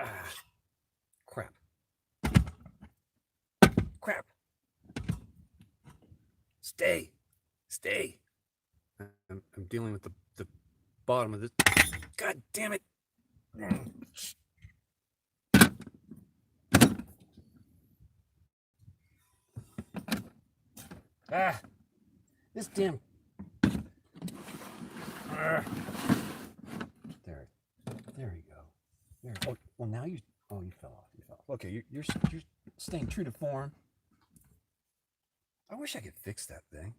Ah, crap. Crap. Stay. Stay. I'm dealing with the bottom of this. God damn it. Ah, this damn. Ah. There. There you go. There. Oh, well, now you. Oh, you fell off. You fell off. Okay, you're staying true to form. I wish I could fix that thing.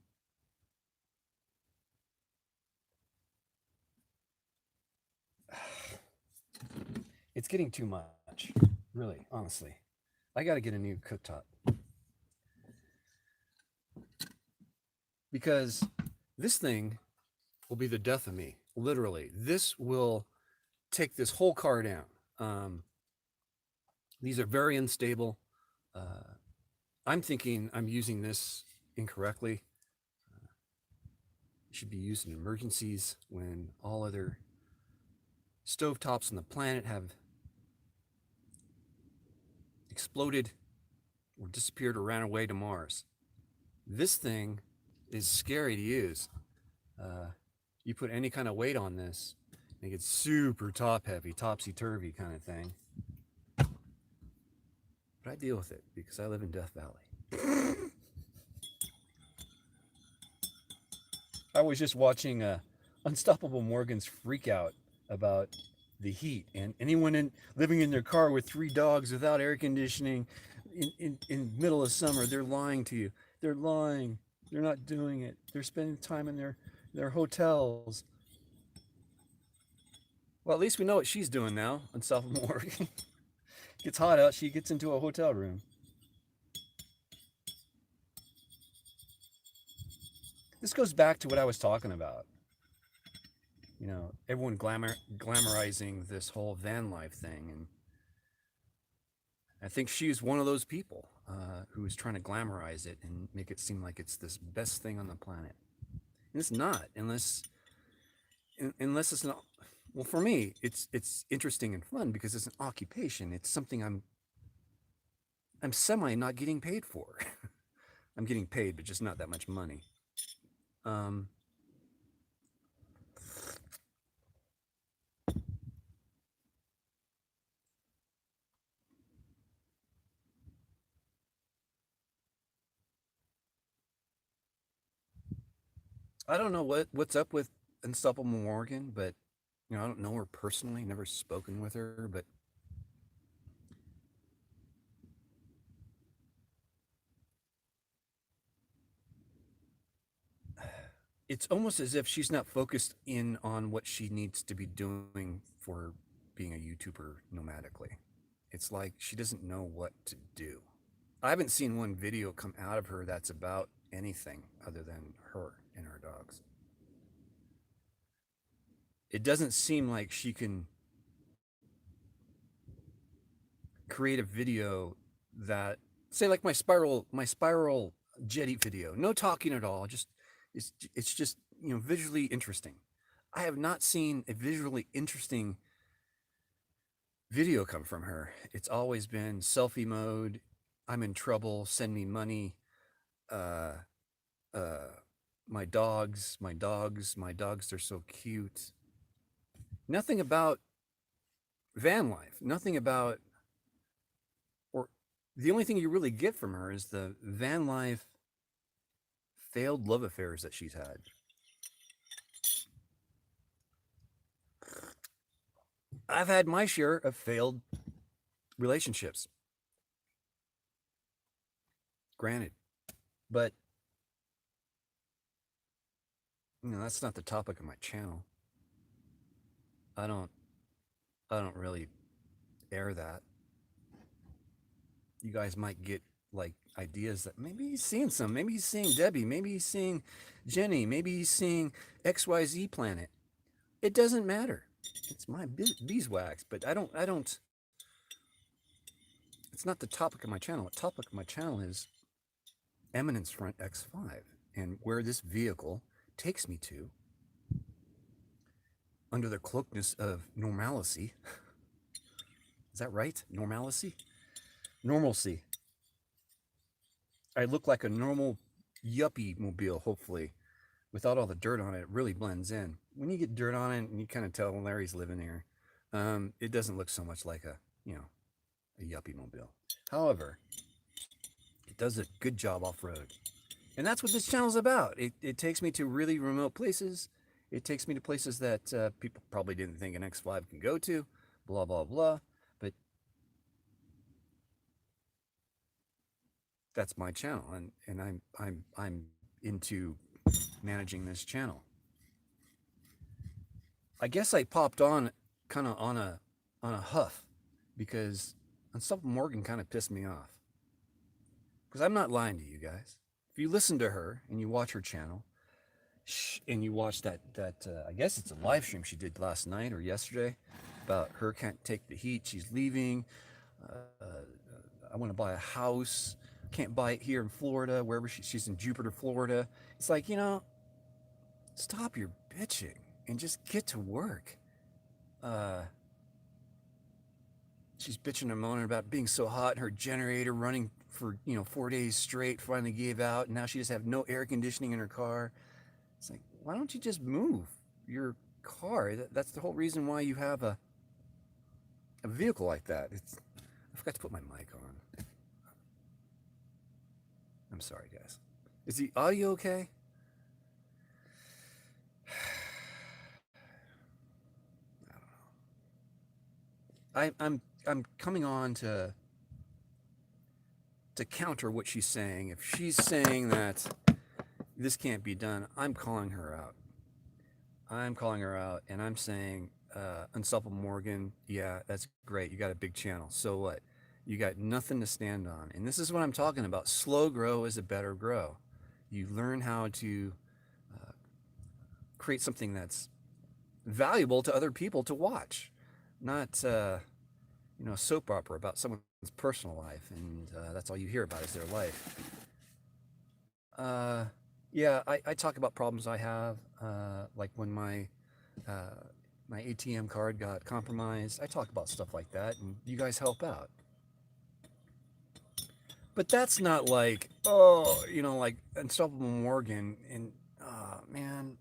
It's getting too much. Really, honestly. I got to get a new cooktop. Because this thing will be the death of me. Literally. This will take this whole car down. These are very unstable. Uh, I'm thinking I'm using this incorrectly. It should be used in emergencies when all other stovetops on the planet have exploded or disappeared or ran away to Mars. This thing is scary to use. You put any kind of weight on this, and it gets super top heavy, topsy turvy kind of thing. But I deal with it because I live in Death Valley. I was just watching Unstoppable Morgan's freak out about the heat, and anyone living in their car with 3 dogs without air conditioning in middle of summer, they're lying to you. They're lying. They're not doing it. They're spending time in their hotels. Well, at least we know what she's doing now. Unstoppable Morgan. Gets hot out, she gets into a hotel room. This goes back to what I was talking about. You know, everyone glamorizing this whole van life thing, and I think she's one of those people who is trying to glamorize it and make it seem like it's this best thing on the planet. And it's not, unless it's not. Well, for me, it's interesting and fun because it's an occupation. It's something I'm semi not getting paid for. I'm getting paid, but just not that much money. Um, I don't know what's up with Unstoppable Morgan, but I don't know her personally, never spoken with her, but it's almost as if she's not focused in on what she needs to be doing for being a YouTuber nomadically. It's like she doesn't know what to do. I haven't seen one video come out of her that's about anything other than her and her dogs. It doesn't seem like she can create a video that, say, like my spiral jetty video, no talking at all, just it's just visually interesting. I have not seen a visually interesting video come from her. It's always been selfie mode. I'm in trouble, send me money. uh uh my dogs, they're so cute. Nothing about van life, nothing about, or the only thing you really get from her is the van life failed love affairs that she's had. I've had my share of failed relationships, granted, but that's not the topic of my channel. I don't I don't really air that. You guys might get like ideas that maybe he's seeing some, maybe he's seeing Debbie, maybe he's seeing Jenny, maybe he's seeing XYZ planet. It doesn't matter. It's my beeswax, but I don't. It's not the topic of my channel. The topic of my channel is Eminence Front X5 and where this vehicle takes me to under the cloakness of normalcy. Is that right? Normalcy? Normalcy. I look like a normal yuppie mobile, hopefully, without all the dirt on it. It really blends in. When you get dirt on it, and you kind of tell Larry's living here, it doesn't look so much like a yuppie mobile. However, it does a good job off road. And that's what this channel's about. It takes me to really remote places. It takes me to places that people probably didn't think an X5 can go to, blah, blah, blah. But that's my channel, and I'm into managing this channel. I guess I popped on kind of on a huff because Unstoppable Morgan kind of pissed me off. Because I'm not lying to you guys. If you listen to her and you watch her channel, and you watch that I guess it's a live stream she did last night or yesterday about her can't take the heat, she's leaving. I want to buy a house, can't buy it here in Florida, wherever she's in Jupiter, Florida. It's like, stop your bitching and just get to work. She's bitching and moaning about being so hot and her generator running for 4 days straight finally gave out, and now she just have no air conditioning in her car. It's like, why don't you just move your car? That's the whole reason why you have a vehicle like that. I forgot to put my mic on. I'm sorry, guys. Is the audio okay? I don't know. I'm coming on to counter what she's saying. If she's saying that this can't be done, I'm calling her out. And I'm saying, Unstoppable Morgan, yeah, that's great. You got a big channel. So what? You got nothing to stand on. And this is what I'm talking about. Slow grow is a better grow. You learn how to create something that's valuable to other people to watch, not a soap opera about someone's personal life, and that's all you hear about is their life. Yeah, I talk about problems I have, like when my ATM card got compromised. I talk about stuff like that, and you guys help out. But that's not like, like Unstoppable Morgan, and man,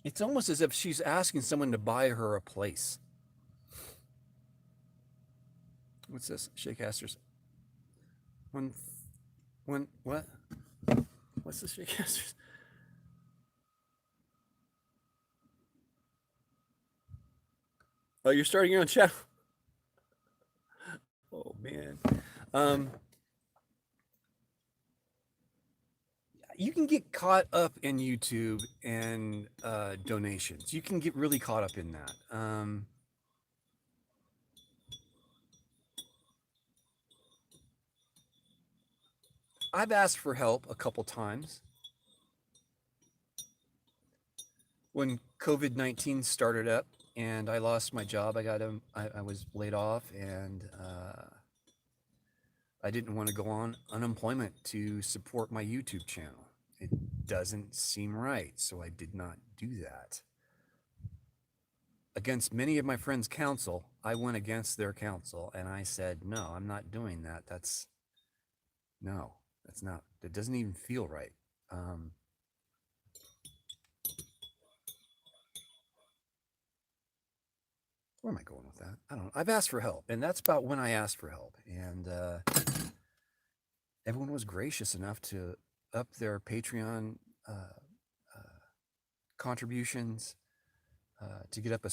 it's almost as if she's asking someone to buy her a place. What's this? Shakecasters. What? What's the Shakecasters? Oh, you're starting your own channel. Oh man. You can get caught up in YouTube and donations. You can get really caught up in that. I've asked for help a couple times. When COVID-19 started up and I lost my job, I was laid off, and I didn't want to go on unemployment to support my YouTube channel. It doesn't seem right, so I did not do that. Against many of my friends' counsel, I went against their counsel, and I said, no, I'm not doing that. That's not, it doesn't even feel right. Where am I going with that? I don't know. I've asked for help, and that's about when I asked for help. And everyone was gracious enough to up their Patreon contributions to get up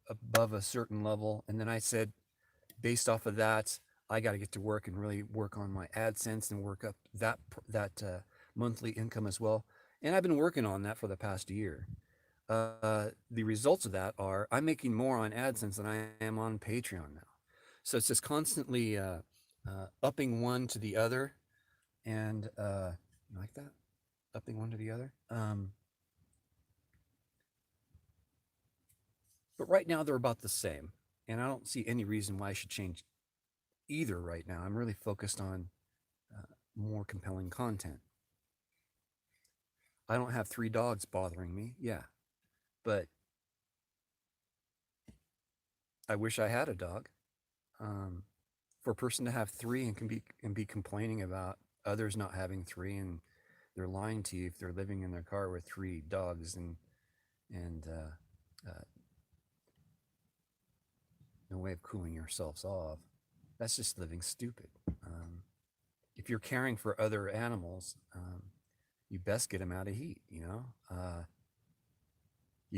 above a certain level. And then I said, based off of that, I got to get to work and really work on my AdSense and work up that monthly income as well. And I've been working on that for the past year. The results of that are I'm making more on AdSense than I am on Patreon now. So it's just constantly upping one to the other, and you like that? Upping one to the other. But right now they're about the same, and I don't see any reason why I should change either right now. I'm really focused on more compelling content. I don't have 3 dogs bothering me, yeah, but I wish I had a dog. Um, for a person to have three and be complaining about others not having three, and they're lying to you if they're living in their car with three dogs, and no way of cooling yourselves off. That's just living stupid. If you're caring for other animals, you best get them out of heat. You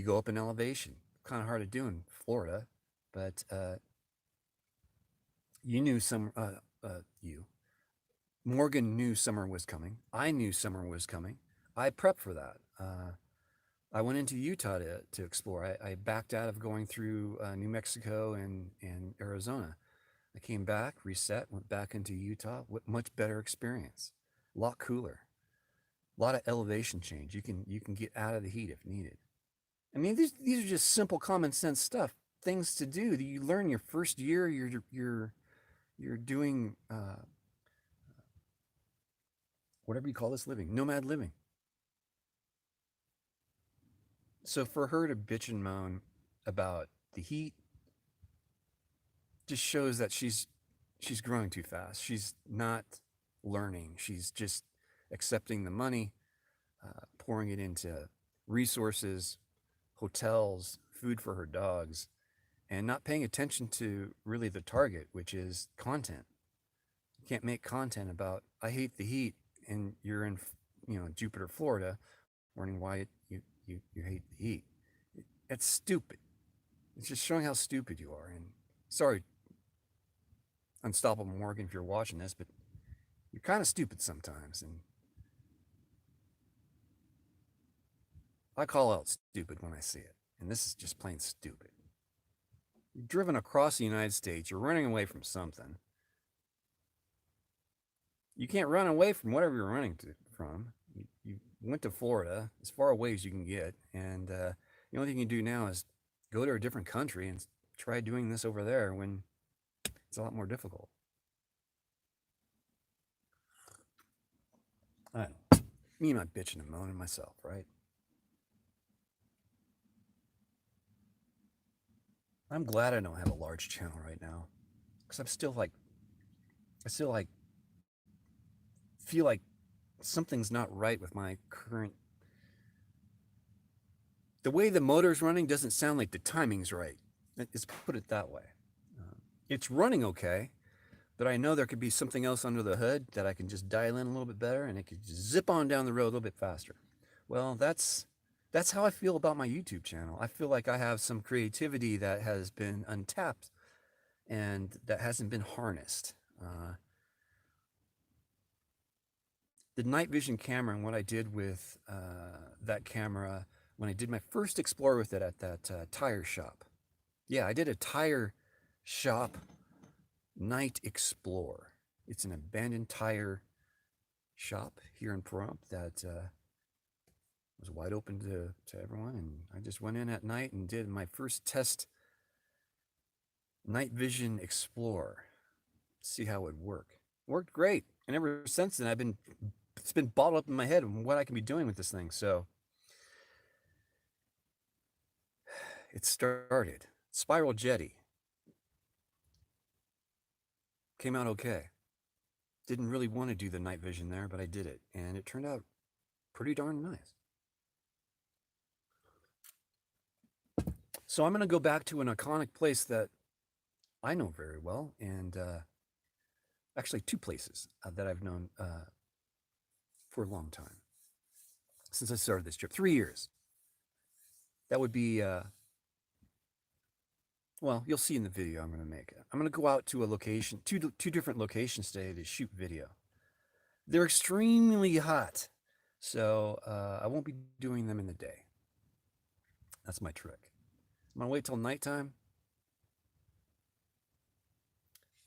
go up in elevation. Kind of hard to do in Florida, but you knew you Morgan knew summer was coming. I knew summer was coming. I prepped for that. I went into Utah to explore. I backed out of going through New Mexico and Arizona. I came back, reset, went back into Utah. Much better experience. A lot cooler. A lot of elevation change. You can get out of the heat if needed. I mean, these are just simple common sense stuff, things to do that you learn your first year. You're doing whatever you call this living, nomad living. So for her to bitch and moan about the heat just shows that she's growing too fast. She's not learning. She's just accepting the money, pouring it into resources, hotels, food for her dogs, and not paying attention to really the target, which is content. You can't make content about I hate the heat, and you're in Jupiter, Florida, wondering why you hate the heat. It's stupid. It's just showing how stupid you are. And sorry, Unstoppable Morgan, if you're watching this, but you're kind of stupid sometimes. And I call out stupid when I see it. And this is just plain stupid. You're driven across the United States. You're running away from something. You can't run away from whatever you're running from. You went to Florida, as far away as you can get. And the only thing you can do now is go to a different country and try doing this over there when it's a lot more difficult. I don't know. Me and my bitching and moaning myself, right? I'm glad I don't have a large channel right now, because I still like feel like something's not right with my current. The way the motor's running doesn't sound like the timing's right. Let's put it that way. It's running okay, but I know there could be something else under the hood that I can just dial in a little bit better, and it could just zip on down the road a little bit faster. Well, that's how I feel about my YouTube channel. I feel like I have some creativity that has been untapped and that hasn't been harnessed. The night vision camera and what I did with that camera when I did my first explore with it at that tire shop. Yeah, I did a tire shop night explore. It's an abandoned tire shop here in Pahrump that was wide open to everyone, and I just went in at night and did my first test night vision explore. See how it would work. Worked great, and ever since then it's been bottled up in my head what I can be doing with this thing. So it started. Spiral Jetty came out okay. Didn't really want to do the night vision there, but I did it, and it turned out pretty darn nice. So I'm going to go back to an iconic place that I know very well, and actually two places that I've known for a long time, since I started this trip, 3 years. That would be, well, you'll see in the video I'm going to make. I'm going to go out to a location, two different locations today to shoot video. They're extremely hot, so I won't be doing them in the day. That's my trick. I'm going to wait till nighttime,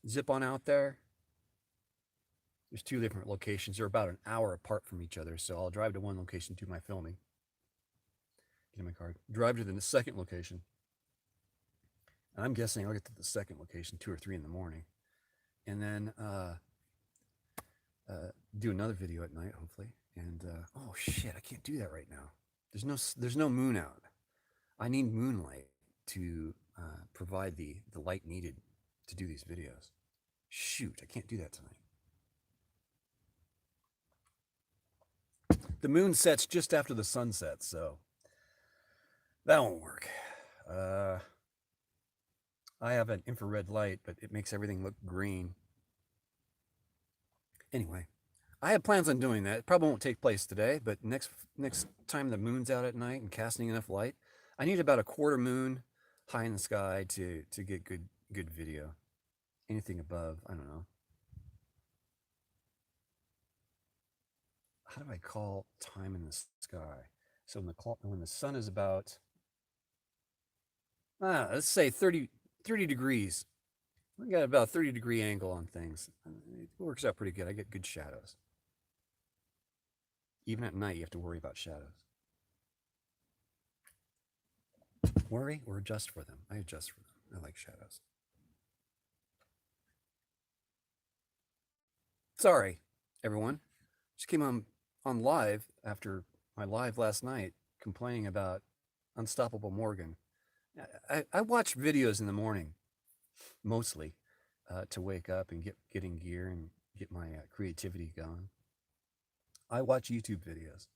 zip on out there. There's two different locations. They're about an hour apart from each other, so I'll drive to one location, do my filming, get in my car, drive to the second location, and I'm guessing I'll get to the second location 2 or 3 in the morning, and then do another video at night, hopefully. And oh shit, I can't do that right now. There's no moon out. I need moonlight to provide the light needed to do these videos. Shoot, I can't do that tonight. The moon sets just after the sun sets, so that won't work. I have an infrared light, but it makes everything look green. Anyway, I have plans on doing that. It probably won't take place today, but next time the moon's out at night and casting enough light, I need about a quarter moon high in the sky to get good video. Anything above, I don't know. How do I call time in the sky? So when the sun is about, let's say 30 degrees. I got about a 30-degree angle on things. It works out pretty good. I get good shadows. Even at night, you have to worry about shadows. Worry or adjust for them? I adjust for them. I like shadows. Sorry, everyone. Just came on live after my live last night complaining about Unstoppable Morgan. I watch videos in the morning, mostly, to wake up and get in gear and get my creativity going. I watch YouTube videos.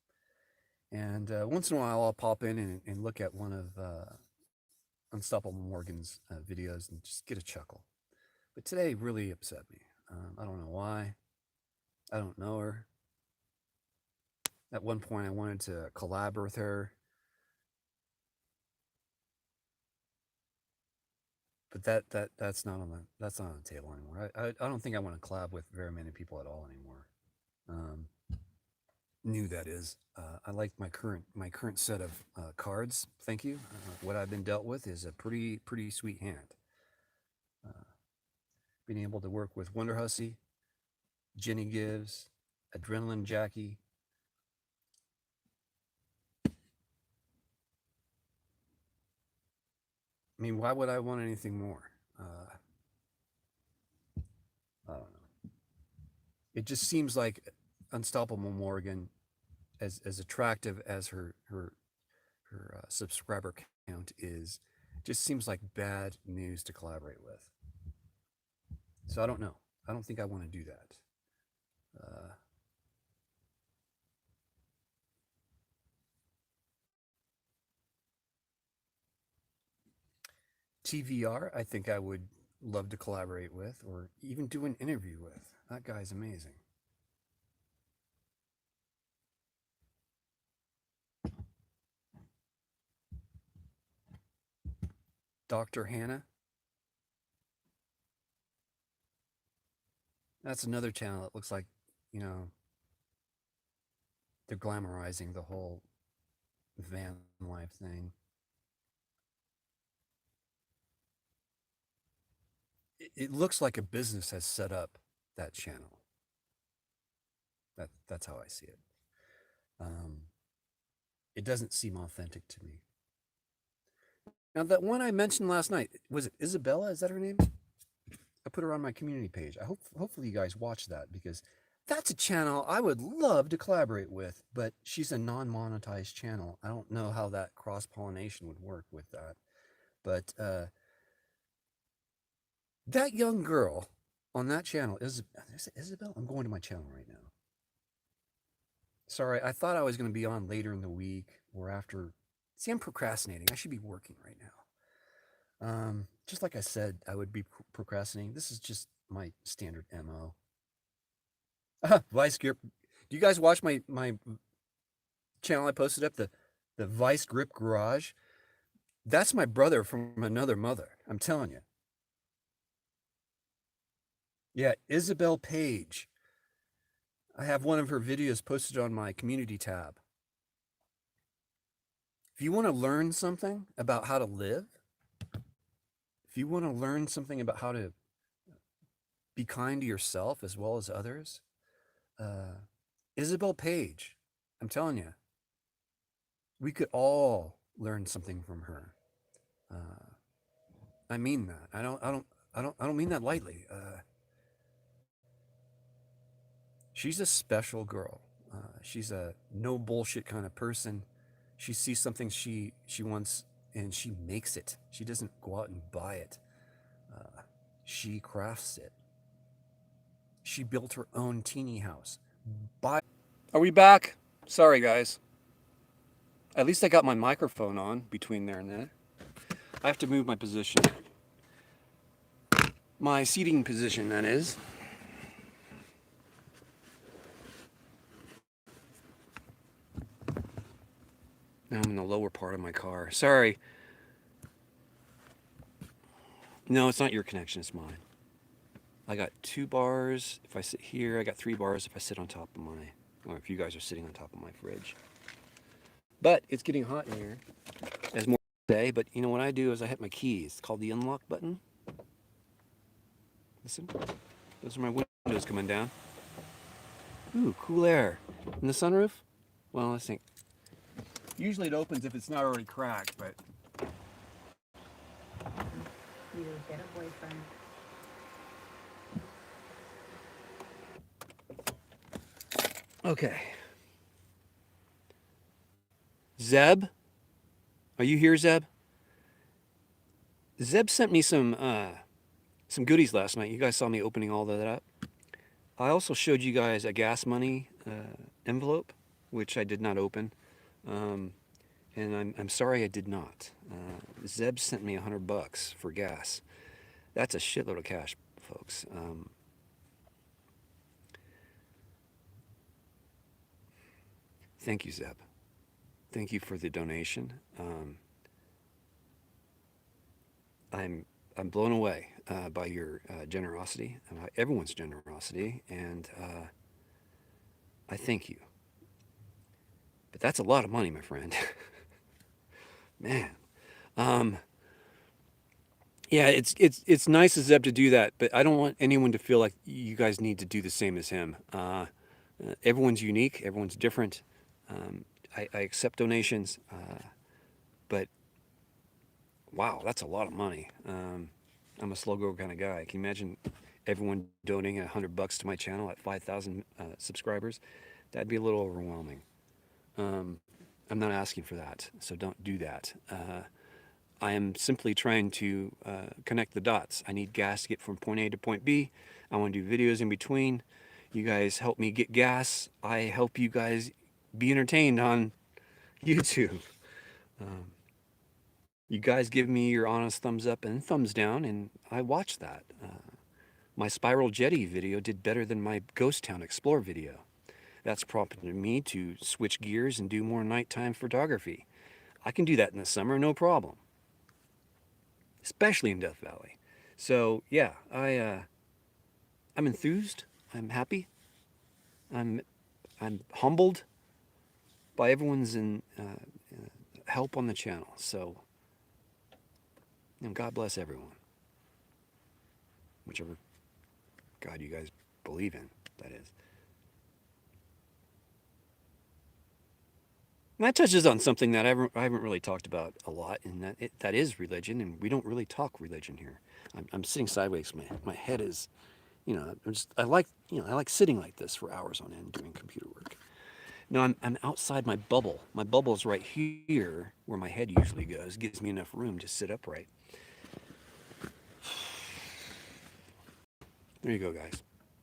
And once in a while, I'll pop in and look at one of Unstoppable Morgan's videos and just get a chuckle. But today really upset me. I don't know why. I don't know her. At one point, I wanted to collab with her. But that's not on the table anymore. I don't think I want to collab with very many people at all anymore. New, that is. I like my current set of cards. Thank you. What I've been dealt with is a pretty sweet hand. Being able to work with Wonder Hussy, Jenny Gives, Adrenaline Jackie. I mean, why would I want anything more? I don't know. It just seems like Unstoppable Morgan, as attractive as her subscriber count is, just seems like bad news to collaborate with. So I don't know. I don't think I want to do that. TVR, I think I would love to collaborate with, or even do an interview with. That guy's amazing. Dr. Hannah. That's another channel that looks like, they're glamorizing the whole van life thing. It looks like a business has set up that channel. That's how I see it. It doesn't seem authentic to me. Now, that one I mentioned last night, was it Isabella? Is that her name? I put her on my community page. Hopefully you guys watch that, because that's a channel I would love to collaborate with, but she's a non-monetized channel. I don't know how that cross-pollination would work with that. But that young girl on that channel is it Isabel? I'm going to my channel right now. Sorry, I thought I was going to be on later in the week or after. See, I'm procrastinating. I should be working right now. Just like I said, I would be procrastinating. This is just my standard MO. Vice Grip. Do you guys watch my channel I posted up, the Vice Grip Garage? That's my brother from another mother. I'm telling you. Yeah, Isabel Page. I have one of her videos posted on my community tab. If you want to learn something about how to live, if you want to learn something about how to be kind to yourself as well as others, Isabel Page, I'm telling you, we could all learn something from her. I mean that. I don't mean that lightly. She's a special girl. She's a no bullshit kind of person. She sees something she wants and she makes it. She doesn't go out and buy it. She crafts it. She built her own teeny house. Are we back? Sorry, guys. At least I got my microphone on between there and there. I have to move my position. My seating position, that is. Now I'm in the lower part of my car. Sorry. No, it's not your connection, it's mine. I got 2 bars if I sit here. I got 3 bars if I sit on top of my, or if you guys are sitting on top of my fridge. But it's getting hot in here, as more say. But you know what I do is I hit my keys. It's called the unlock button. Listen, those are my windows coming down. Ooh, cool air. In the sunroof? Well, let's think. Usually it opens if it's not already cracked, but. You get a boyfriend. Okay. Zeb? Are you here, Zeb? Zeb sent me some goodies last night. You guys saw me opening all that up. I also showed you guys a gas money envelope, which I did not open. And I'm sorry I did not. Zeb sent me $100 for gas. That's a shitload of cash, folks. Thank you, Zeb. Thank you for the donation. I'm blown away by your generosity, everyone's generosity, and I thank you. But that's a lot of money, my friend. Man. Yeah, it's nice of Zeb to do that, but I don't want anyone to feel like you guys need to do the same as him. Everyone's unique, everyone's different. I accept donations, but wow, that's a lot of money. I'm a slow grower kind of guy. Can you imagine everyone donating $100 to my channel at 5,000 subscribers? That'd be a little overwhelming. I'm not asking for that, so don't do that. I am simply trying to connect the dots. I need gas to get from point A to point B. I want to do videos in between. You guys help me get gas. I help you guys be entertained on YouTube. You guys give me your honest thumbs up and thumbs down, and I watch that. My Spiral Jetty video did better than my Ghost Town Explore video. That's prompted me to switch gears and do more nighttime photography. I can do that in the summer, no problem. Especially in Death Valley. So yeah, I'm enthused. I'm happy. I'm humbled by everyone's help on the channel. So, God bless everyone, whichever God you guys believe in, that is. And that touches on something that I haven't really talked about a lot, and that is religion, and we don't really talk religion here. I'm sitting sideways. My head is, I like sitting like this for hours on end doing computer work. No, I'm outside my bubble. My bubble is right here, where my head usually goes. Gives me enough room to sit upright. There you go, guys.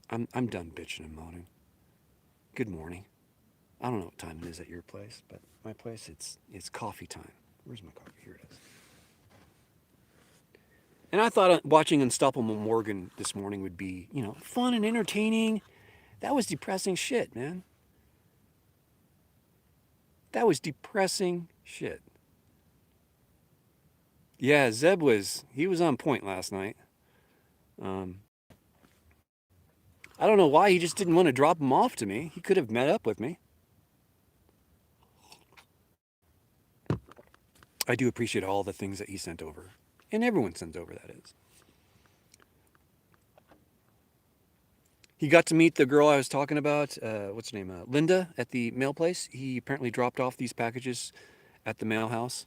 I'm done bitching and moaning. Good morning. I don't know what time it is at your place, but my place, it's coffee time. Where's my coffee? Here it is. And I thought watching Unstoppable Morgan this morning would be, fun and entertaining. That was depressing shit, man. That was depressing shit. Yeah, Zeb was on point last night. I don't know why he just didn't want to drop him off to me. He could have met up with me. I do appreciate all the things that he sent over. And everyone sends over, that is. He got to meet the girl I was talking about, what's her name, Linda, at the mail place. He apparently dropped off these packages at the mail house.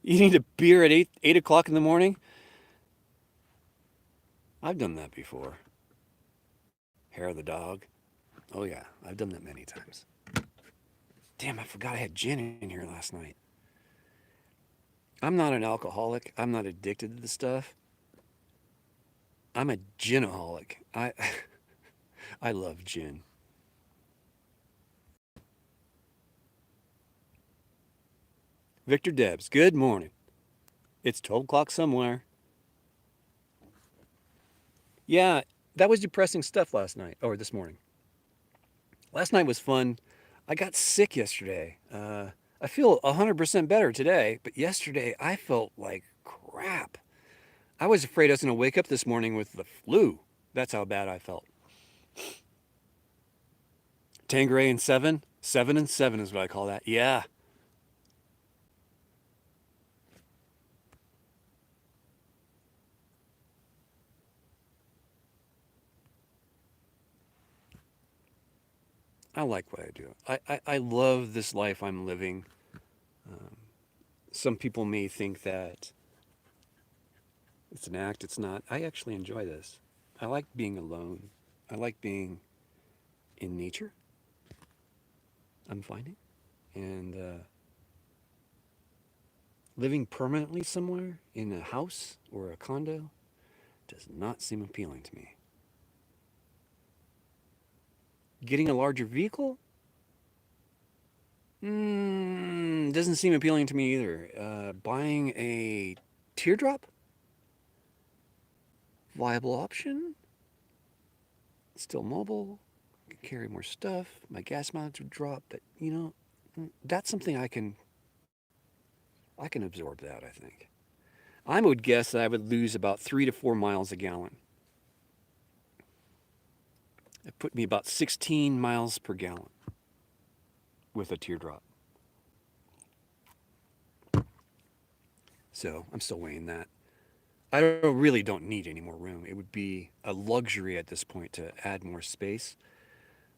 Eating a beer at 8 o'clock in the morning? I've done that before. Hair of the dog. Oh yeah, I've done that many times. Damn, I forgot I had gin in here last night. I'm not an alcoholic. I'm not addicted to the stuff. I'm a ginaholic. I love gin. Victor Debs, good morning. It's 12 o'clock somewhere. Yeah, that was depressing stuff last night, or this morning. Last night was fun. I got sick yesterday. I feel 100% better today, but yesterday I felt like crap. I was afraid I was going to wake up this morning with the flu. That's how bad I felt. Tanqueray and 7? 7 and 7 is what I call that. Yeah. I like what I do. I love this life I'm living. Um, some people may think that it's an act. It's not. I actually enjoy this. I like being alone. I like being in nature, I'm finding. And living permanently somewhere in a house or a condo does not seem appealing to me. Getting a larger vehicle? Doesn't seem appealing to me either. Buying a teardrop? Viable option? Still mobile. Could carry more stuff. My gas mileage would drop, but that's something I can absorb that, I think. I would guess that I would lose about 3 to 4 miles a gallon. It put me about 16 miles per gallon with a teardrop. So I'm still weighing that. Really don't need any more room. It would be a luxury at this point to add more space.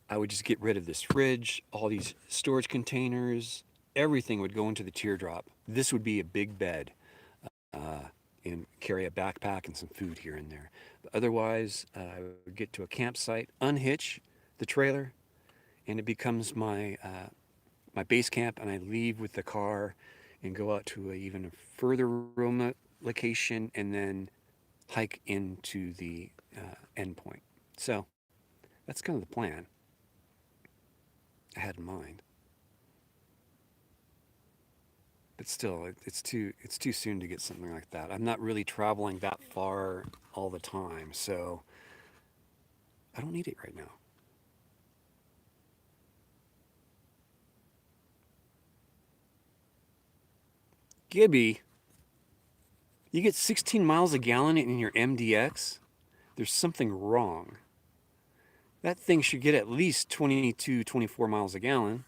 I would just get rid of this fridge, all these storage containers, everything would go into the teardrop. This would be a big bed, uh, and carry a backpack and some food here and there. But otherwise, I would get to a campsite, unhitch the trailer, and it becomes my base camp, and I leave with the car and go out to a even further remote location and then hike into the end point. So that's kind of the plan I had in mind. But still, it's too soon to get something like that. I'm not really traveling that far all the time, so I don't need it right now. Gibby, you get 16 miles a gallon in your MDX? There's something wrong. That thing should get at least 22, 24 miles a gallon.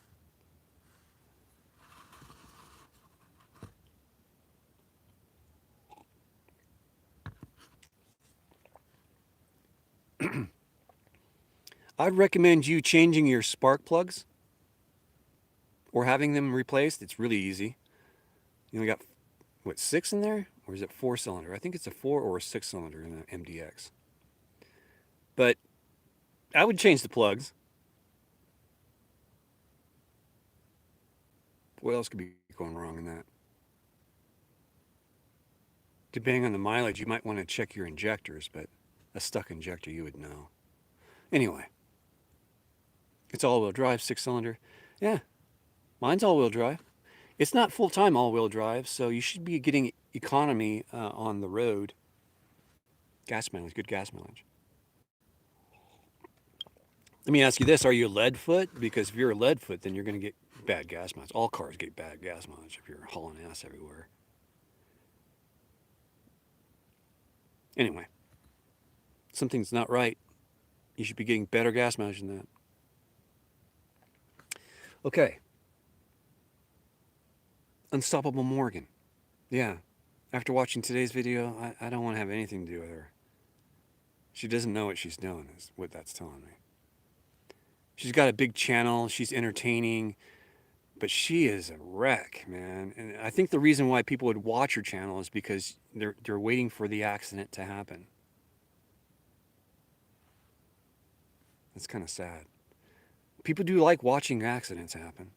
I'd recommend you changing your spark plugs or having them replaced. It's really easy. You only got, what, 6 in there? Or is it 4-cylinder? I think it's a 4 or a 6-cylinder in the MDX. But I would change the plugs. What else could be going wrong in that? Depending on the mileage, you might want to check your injectors, but a stuck injector, you would know. Anyway, it's all-wheel drive, 6-cylinder. Yeah, mine's all-wheel drive. It's not full-time all-wheel drive, so you should be getting economy on the road. Gas mileage, good gas mileage. Let me ask you this: are you a lead foot? Because if you're a lead foot, then you're going to get bad gas mileage. All cars get bad gas mileage if you're hauling ass everywhere. Anyway, something's not right. You should be getting better gas mileage than that. Okay. Unstoppable Morgan. Yeah. After watching today's video, I don't want to have anything to do with her. She doesn't know what she's doing, is what that's telling me. She's got a big channel. She's entertaining, but she is a wreck, man. And I think the reason why people would watch her channel is because they're waiting for the accident to happen. It's kind of sad. People do like watching accidents happen.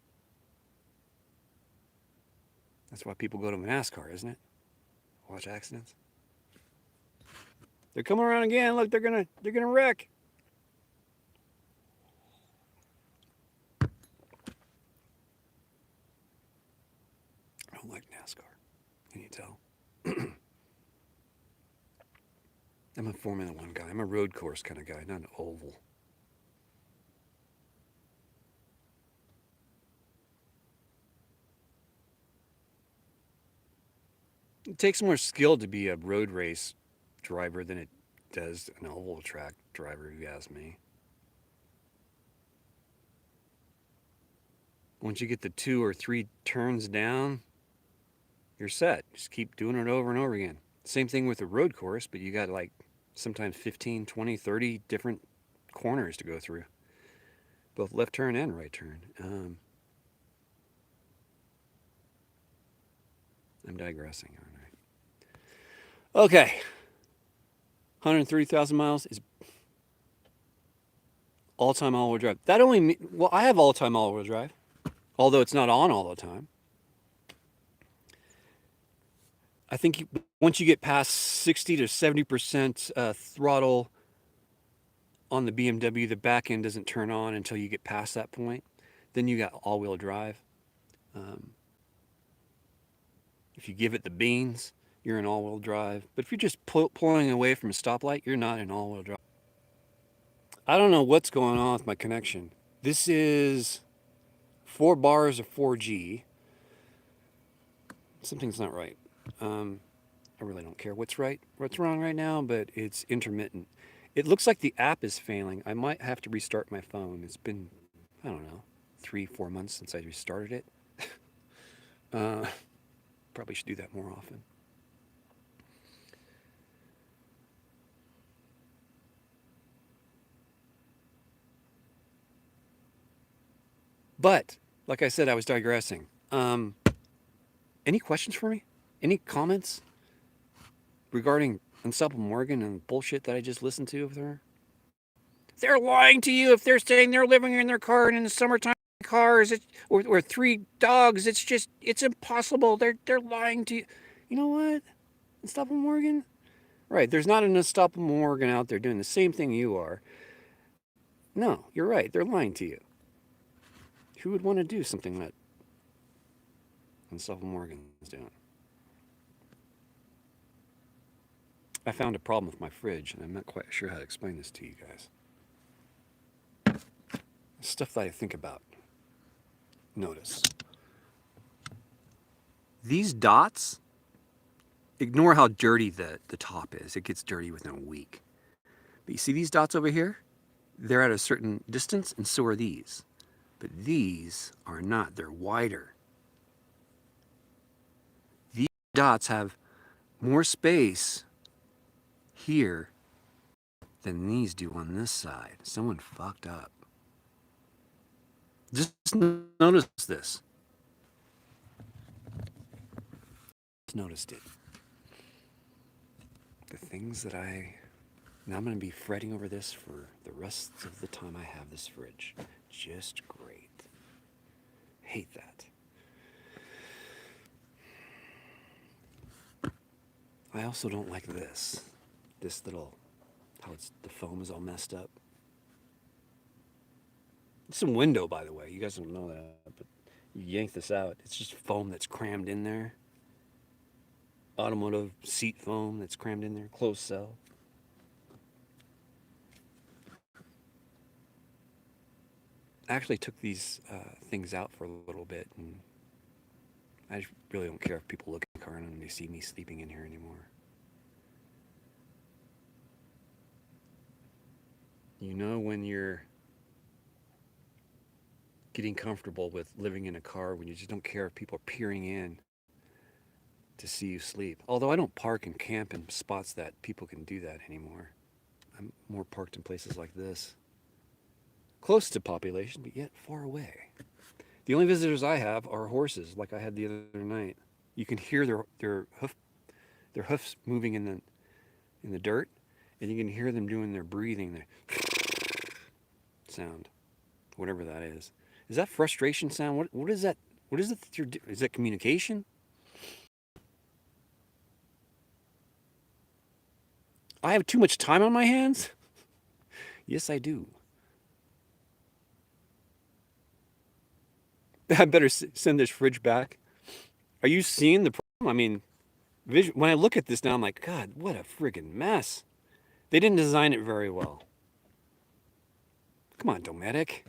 That's why people go to NASCAR, isn't it? Watch accidents. They're coming around again. Look, they're gonna wreck. I don't like NASCAR. Can you tell? I'm a Formula One guy. I'm a road course kind of guy, not an oval. It takes more skill to be a road race driver than it does an oval track driver, if you ask me. Once you get the 2 or 3 turns down, you're set. Just keep doing it over and over again. Same thing with a road course, but you got like sometimes 15, 20, 30 different corners to go through, both left turn and right turn. I'm digressing, aren't I? Okay. 130,000 miles is all-time all-wheel drive. That only, well, I have all-time all-wheel drive, although it's not on all the time. I think once you get past 60 to 70% throttle on the BMW, the back end doesn't turn on until you get past that point. Then you got all-wheel drive. If you give it the beans, you're in all-wheel drive. But if you're just pulling away from a stoplight, you're not in all-wheel drive. I don't know what's going on with my connection. This is 4 bars of 4G. Something's not right. I really don't care what's wrong right now, but it's intermittent. It looks like the app is failing. I might have to restart my phone. It's been, I don't know, 3-4 months since I restarted it. Probably should do that more often. But, like I said, I was digressing. Any questions for me? Any comments regarding Unstoppable Morgan and bullshit that I just listened to of her? They're lying to you if they're saying they're living in their car and in the summertime cars or 3 dogs. It's impossible. They're lying to you. You know what? Unstoppable Morgan? Right, there's not an Unstoppable Morgan out there doing the same thing you are. No, you're right. They're lying to you. Who would want to do something that Unstoppable Morgan is doing? I found a problem with my fridge, and I'm not quite sure how to explain this to you guys. Stuff that I think about. Notice. These dots, ignore how dirty the top is. It gets dirty within a week. But you see these dots over here? They're at a certain distance, and so are these. But these are not. They're wider. These dots have more space here than these do on this side. Someone fucked up. Just notice this. Just noticed it. The things that now I'm going to be fretting over this for the rest of the time I have this fridge. Just great. Hate that. I also don't like this. This little, how the foam is all messed up. It's a window, by the way. You guys don't know that, but you yank this out. It's just foam that's crammed in there. Automotive seat foam that's crammed in there. Closed cell. I actually took these things out for a little bit, and I really don't care if people look at the car and they see me sleeping in here anymore. You know, when you're getting comfortable with living in a car, when you just don't care if people are peering in to see you sleep. Although I don't park and camp in spots that people can do that anymore. I'm more parked in places like this. Close to population, but yet far away. The only visitors I have are horses, like I had the other night. You can hear their hoofs moving in the dirt, and you can hear them doing their breathing, their sound, whatever that is. Is that frustration sound? What is that? What is it that you're doing? Is that communication? I have too much time on my hands? Yes, I do. I better send this fridge back. Are you seeing the problem? I mean, when I look at this now, I'm like, God, what a friggin' mess. They didn't design it very well. Come on, Dometic.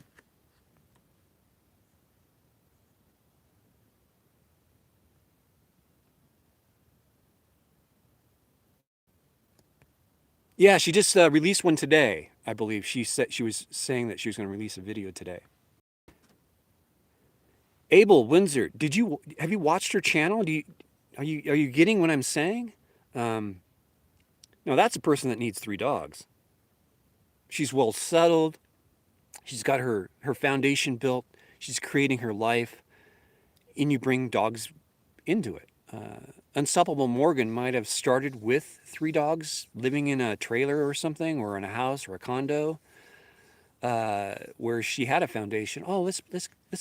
Yeah, she just released one today, I believe. She said she was saying that she was going to release a video today. Abel Windsor, have you watched her channel? Are you getting what I'm saying? Um, no, that's a person that needs 3 dogs. She's well settled. She's got her foundation built. She's creating her life, and you bring dogs into it. Unstoppable Morgan might have started with 3 dogs living in a trailer or something, or in a house or a condo, where she had a foundation. Oh, let's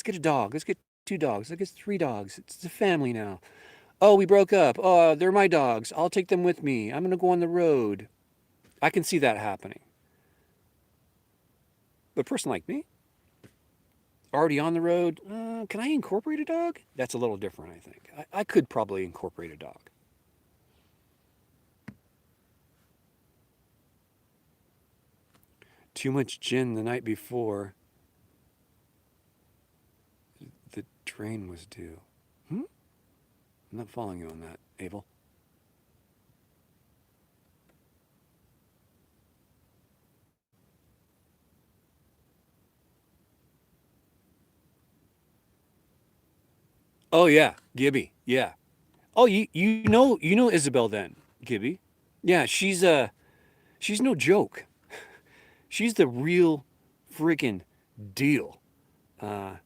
get a dog. Let's get 2 dogs. Let's get 3 dogs. It's a family now. Oh, we broke up. Oh, they're my dogs. I'll take them with me. I'm gonna go on the road. I can see that happening. But a person like me, already on the road, can I incorporate a dog? That's a little different, I think. I could probably incorporate a dog. Too much gin the night before the train was due. I'm not following you on that, Abel. Oh yeah, Gibby. Yeah. Oh, you know Isabel then, Gibby. Yeah, she's no joke. She's the real freaking deal. Uh,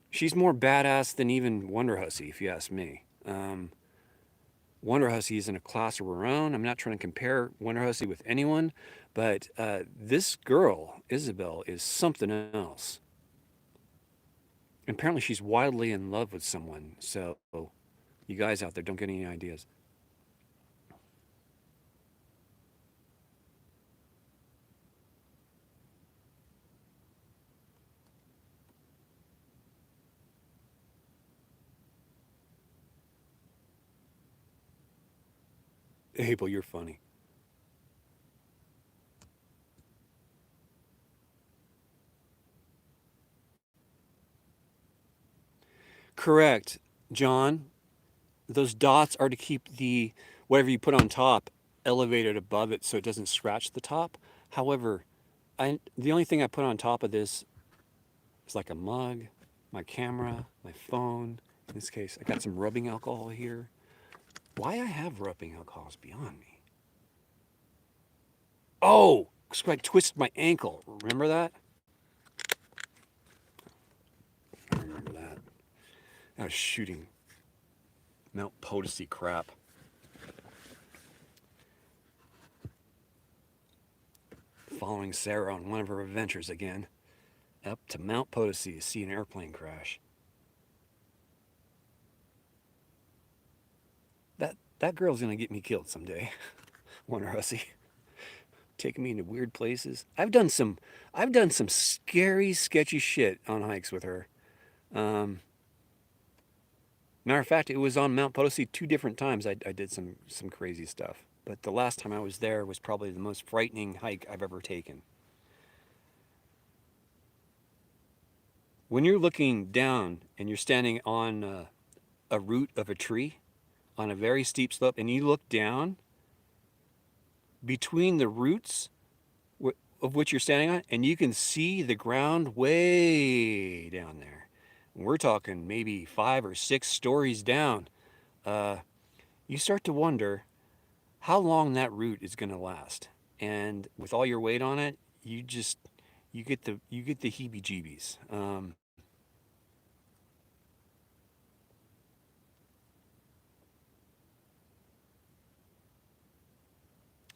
she's more badass than even Wonder Hussy, if you ask me. Wonder Hussy is in a class of her own. I'm not trying to compare Wonder Hussy with anyone, but this girl, Isabel, is something else. Apparently, she's wildly in love with someone. So, you guys out there, don't get any ideas. Abel, you're funny. Correct, John. Those dots are to keep the whatever you put on top elevated above it so it doesn't scratch the top. However, the only thing I put on top of this is like a mug, my camera, my phone. In this case, I got some rubbing alcohol here. Why I have rubbing alcohol is beyond me. Oh, so I twisted my ankle. Remember that? I remember that. I was shooting Mount Potosi crap. Following Sarah on one of her adventures again. Up to Mount Potosi to see an airplane crash. That girl's gonna get me killed someday. Wonder Hussy. Taking me into weird places. I've done some scary, sketchy shit on hikes with her. Um, Matter of fact, it was on Mount Potosi 2 different times. I did some crazy stuff. But the last time I was there was probably the most frightening hike I've ever taken. When you're looking down and you're standing on a root of a tree on a very steep slope, and you look down between the roots of which you're standing on, and you can see the ground way down there. We're talking maybe 5 or 6 stories down. Uh, you start to wonder how long that route is going to last. And with all your weight on it, you get the heebie-jeebies.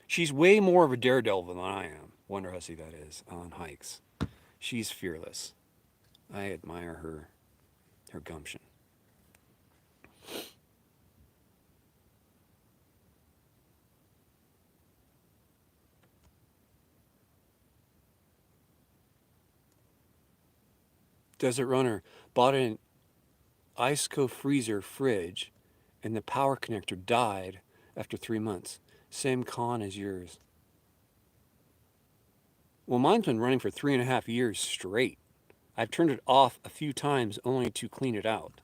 She's way more of a daredevil than I am. Wonder Hussy, that is, on hikes. She's fearless. I admire her gumption. Desert Runner bought an Iceco freezer fridge, and the power connector died after 3 months. Same con as yours. Well, mine's been running for 3.5 years straight. I've turned it off a few times only to clean it out.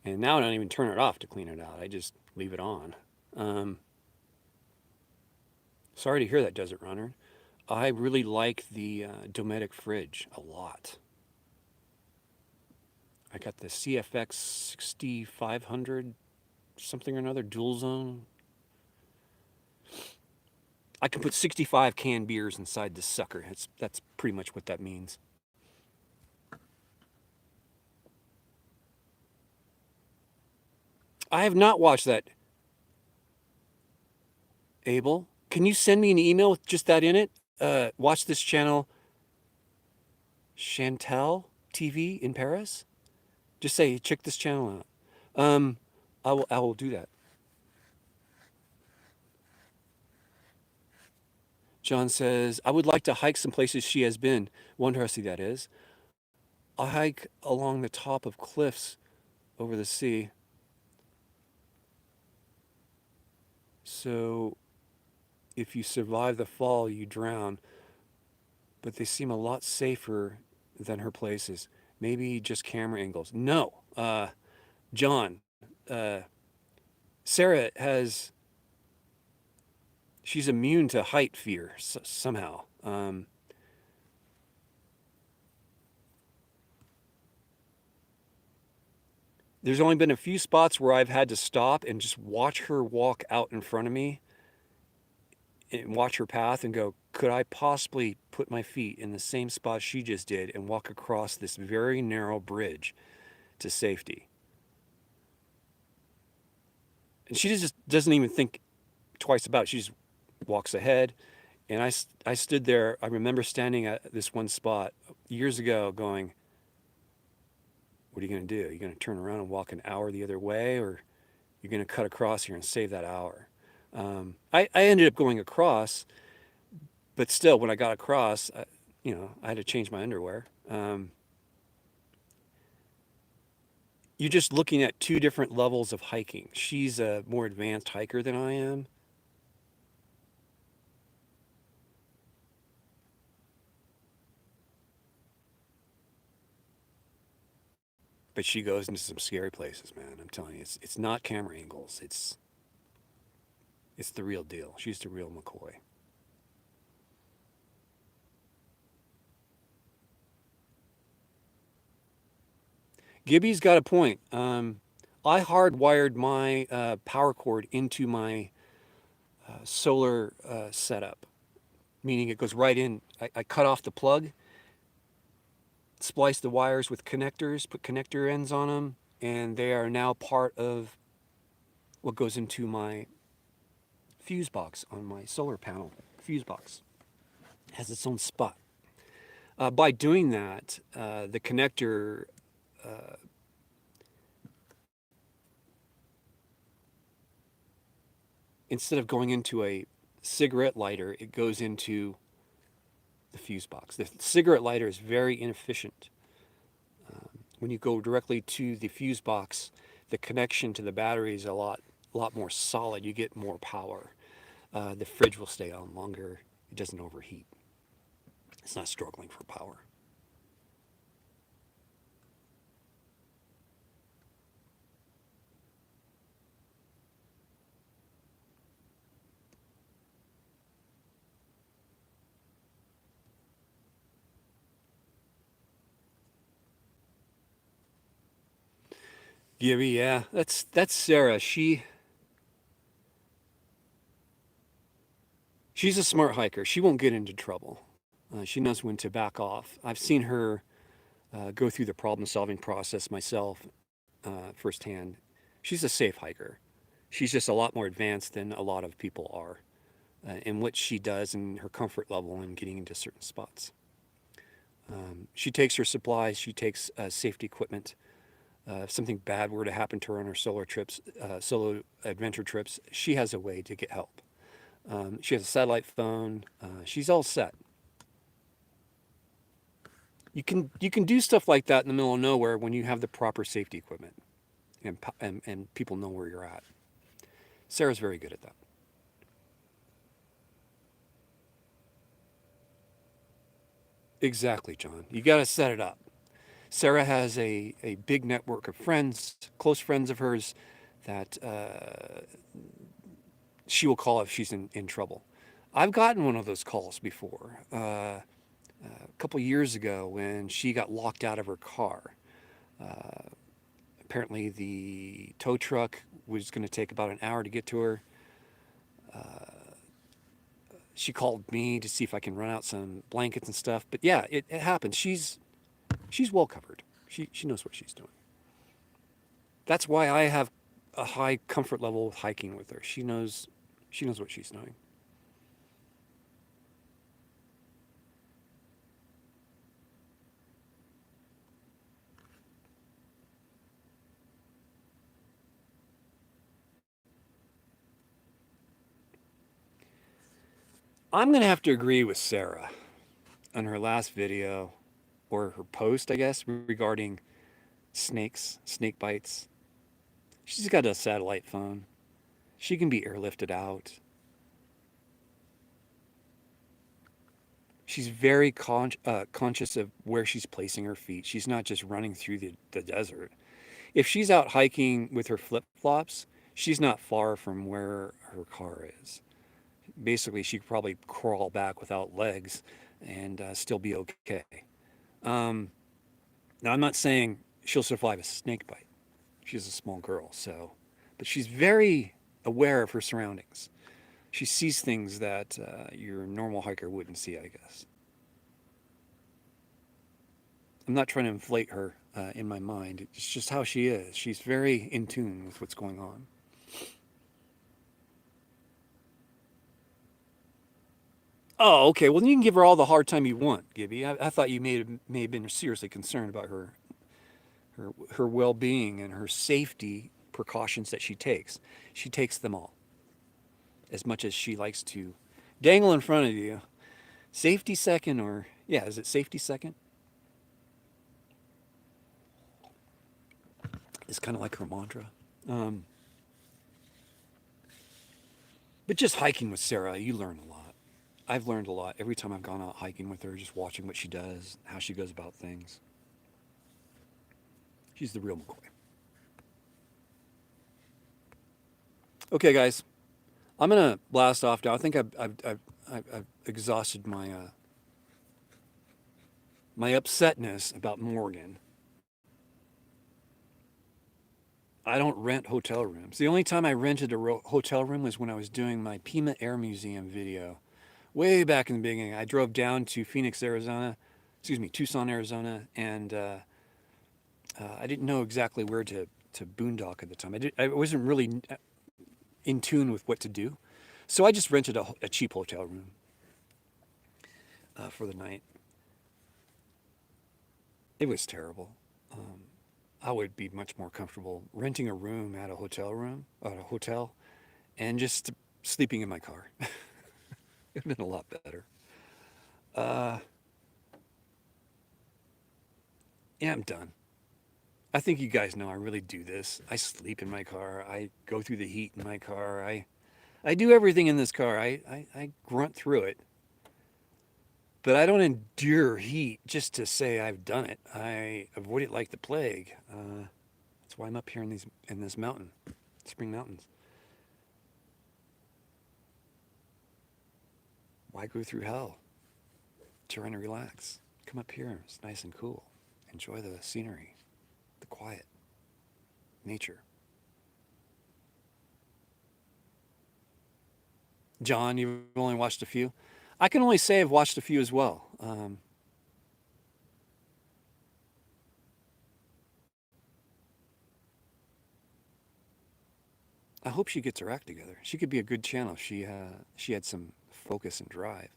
And now I don't even turn it off to clean it out. I just leave it on. Um, Sorry to hear that, Desert Runner. I really like the Dometic fridge a lot. I got the CFX 6500 something or another dual zone. I can put 65 canned beers inside this sucker. That's pretty much what that means. I have not watched that, Abel. Can you send me an email with just that in it? Watch this channel, Chantel TV in Paris. Just say, check this channel out. I will do that. John says, I would like to hike some places she has been. Wonder how see that is. I hike along the top of cliffs over the sea. So if you survive the fall, you drown. But they seem a lot safer than her places. Maybe just camera angles. No, John, uh, Sarah she's immune to height fear somehow. There's only been a few spots where I've had to stop and just watch her walk out in front of me and watch her path and go, could I possibly put my feet in the same spot she just did and walk across this very narrow bridge to safety? And she just doesn't even think twice about it. She just walks ahead. And I stood there. I remember standing at this one spot years ago going, what are you going to do? Are you going to turn around and walk an hour the other way, or you're going to cut across here and save that hour? I ended up going across, but still, when I got across, I had to change my underwear. You're just looking at two different levels of hiking. She's a more advanced hiker than I am. But she goes into some scary places, man. I'm telling you, it's not camera angles. It's the real deal. She's the real McCoy. Gibby's got a point. I hardwired my power cord into my solar setup, meaning it goes right in. I cut off the plug, splice the wires with connectors, put connector ends on them, and they are now part of what goes into my fuse box on my solar panel. Fuse box has its own spot. By doing that, the connector instead of going into a cigarette lighter, it goes into the fuse box. The cigarette lighter is very inefficient. When you go directly to the fuse box, the connection to the battery is a lot more solid. You get more power. The fridge will stay on longer. It doesn't overheat. It's not struggling for power. Gibby, yeah, that's Sarah. She's a smart hiker. She won't get into trouble. She knows when to back off. I've seen her go through the problem-solving process myself firsthand. She's a safe hiker. She's just a lot more advanced than a lot of people are in what she does and her comfort level in getting into certain spots. She takes her supplies. She takes safety equipment. If something bad were to happen to her on her solo adventure trips, she has a way to get help. She has a satellite phone. She's all set. You can do stuff like that in the middle of nowhere when you have the proper safety equipment and people know where you're at. Sarah's very good at that. Exactly, John. You got to set it up. Sarah has a big network of friends, close friends of hers, that she will call if she's in trouble. I've gotten one of those calls before. A couple years ago when she got locked out of her car. Apparently, the tow truck was going to take about an hour to get to her. She called me to see if I can run out some blankets and stuff. But yeah, it happens. She's well covered. She knows what she's doing. That's why I have a high comfort level with hiking with her. She knows what she's doing. I'm going to have to agree with Sarah on her last video or her post, I guess, regarding snakes, snake bites. She's got a satellite phone. She can be airlifted out. She's very conscious of where she's placing her feet. She's not just running through the desert. If she's out hiking with her flip flops, she's not far from where her car is. Basically, she could probably crawl back without legs and still be okay. Um, Now, I'm not saying she'll survive a snake bite. She's a small girl, so. But she's very aware of her surroundings. She sees things that your normal hiker wouldn't see, I guess. I'm not trying to inflate her in my mind. It's just how she is. She's very in tune with what's going on. Oh, okay. Well, you can give her all the hard time you want, Gibby. I thought you may have been seriously concerned about her well-being and her safety precautions that she takes. She takes them all, as much as she likes to dangle in front of you. Safety second, or yeah, is it safety second? It's kind of like her mantra. Um, but just hiking with Sarah, you learn a lot. I've learned a lot every time I've gone out hiking with her, just watching what she does, how she goes about things. She's the real McCoy. Okay, guys, I'm gonna blast off now. I think I've exhausted my upsetness about Morgan. I don't rent hotel rooms. The only time I rented a hotel room was when I was doing my Pima Air Museum video, way back in the beginning. I drove down to Tucson, Arizona, and I didn't know exactly where to boondock at the time. I wasn't really in tune with what to do, so I just rented a cheap hotel room for the night. It was terrible. Um, I would be much more comfortable renting a room at a hotel, and just sleeping in my car. It'd have been a lot better. Uh, yeah, I'm done. I think you guys know I really do this. I sleep in my car. I go through the heat in my car. I do everything in this car. I grunt through it. But I don't endure heat just to say I've done it. I avoid it like the plague. That's why I'm up here in this mountain, Spring Mountains. Why go through hell? Trying to relax. Come up here. It's nice and cool. Enjoy the scenery, the quiet, nature. John, you've only watched a few. I can only say I've watched a few as well. I hope she gets her act together. She could be a good channel if she had some focus and drive.